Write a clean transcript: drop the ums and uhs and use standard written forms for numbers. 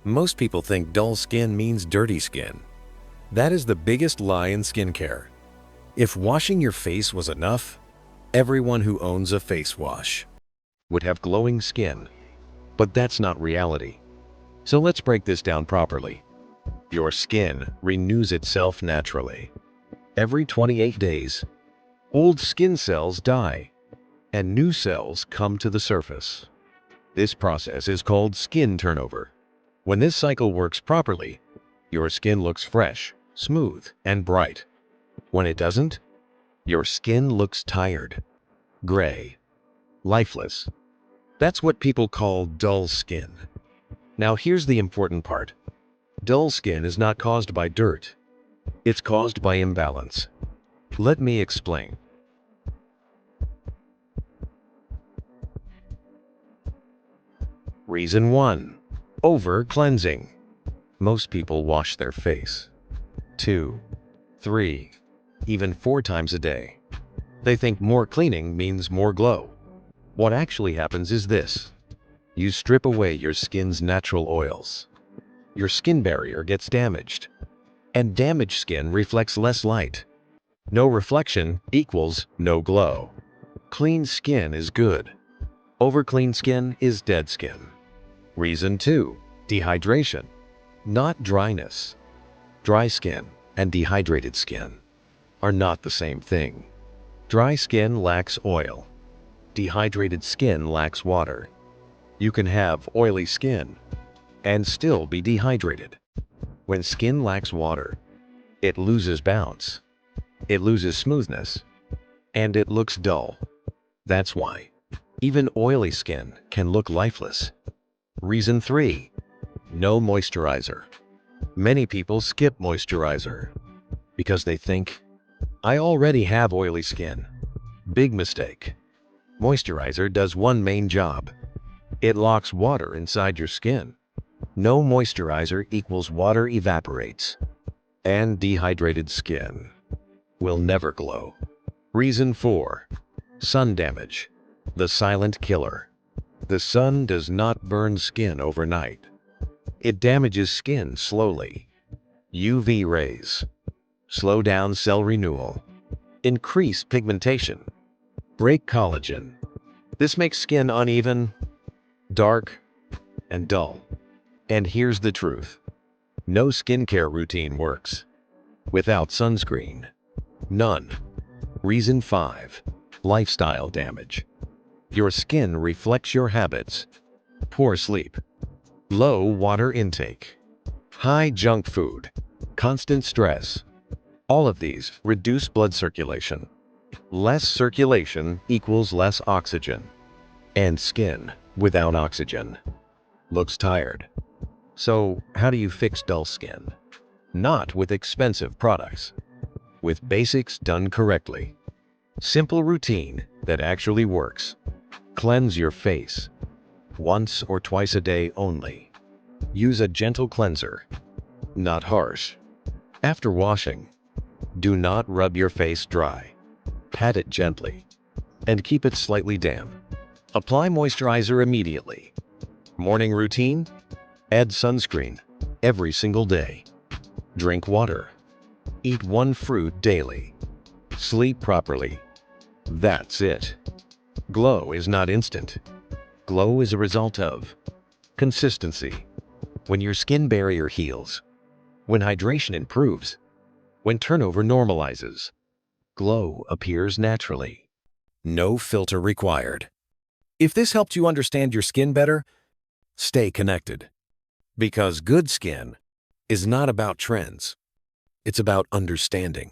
Most people think dull skin means dirty skin. That is the biggest lie in skincare. If washing your face was enough, everyone who owns a face wash would have glowing skin. But that's not reality. So let's break this down properly. Your skin renews itself naturally. Every 28 days, old skin cells die and new cells come to the surface. This process is called skin turnover. When this cycle works properly, your skin looks fresh, smooth, and bright. When it doesn't, your skin looks tired, gray, lifeless. That's what people call dull skin. Now here's the important part. Dull skin is not caused by dirt. It's caused by imbalance. Let me explain. Reason 1. Over-cleansing. Most people wash their face 2, 3, even 4 times a day. They think more cleaning means more glow. What actually happens is this. You strip away your skin's natural oils. Your skin barrier gets damaged. And damaged skin reflects less light. No reflection equals no glow. Clean skin is good. Over-clean skin is dead skin. Reason 2. Dehydration. Not dryness. Dry skin and dehydrated skin are not the same thing. Dry skin lacks oil. Dehydrated skin lacks water. You can have oily skin and still be dehydrated. When skin lacks water, it loses bounce, it loses smoothness, and it looks dull. That's why even oily skin can look lifeless. Reason 3. No moisturizer. Many people skip moisturizer because they think, I already have oily skin. Big mistake. Moisturizer does one main job. It locks water inside your skin. No moisturizer equals water evaporates, and dehydrated skin will never glow. Reason 4. Sun damage. The silent killer. The sun does not burn skin overnight. It damages skin slowly. UV rays slow down cell renewal, increase pigmentation, break collagen. This makes skin uneven, dark, and dull. And here's the truth. No skincare routine works without sunscreen. None. Reason 5. Lifestyle damage. Your skin reflects your habits. Poor sleep, low water intake, high junk food, constant stress. All of these reduce blood circulation. Less circulation equals less oxygen. And skin without oxygen looks tired. So how do you fix dull skin? Not with expensive products. With basics done correctly. Simple routine that actually works. Cleanse your face once or twice a day only. Use a gentle cleanser, not harsh. After washing, do not rub your face dry. Pat it gently and keep it slightly damp. Apply moisturizer immediately. Morning routine? Add sunscreen every single day. Drink water. Eat 1 fruit daily. Sleep properly. That's it. Glow is not instant. Glow is a result of consistency. When your skin barrier heals, when hydration improves, when turnover normalizes, glow appears naturally. No filter required. If this helped you understand your skin better, stay connected. Because good skin is not about trends. It's about understanding.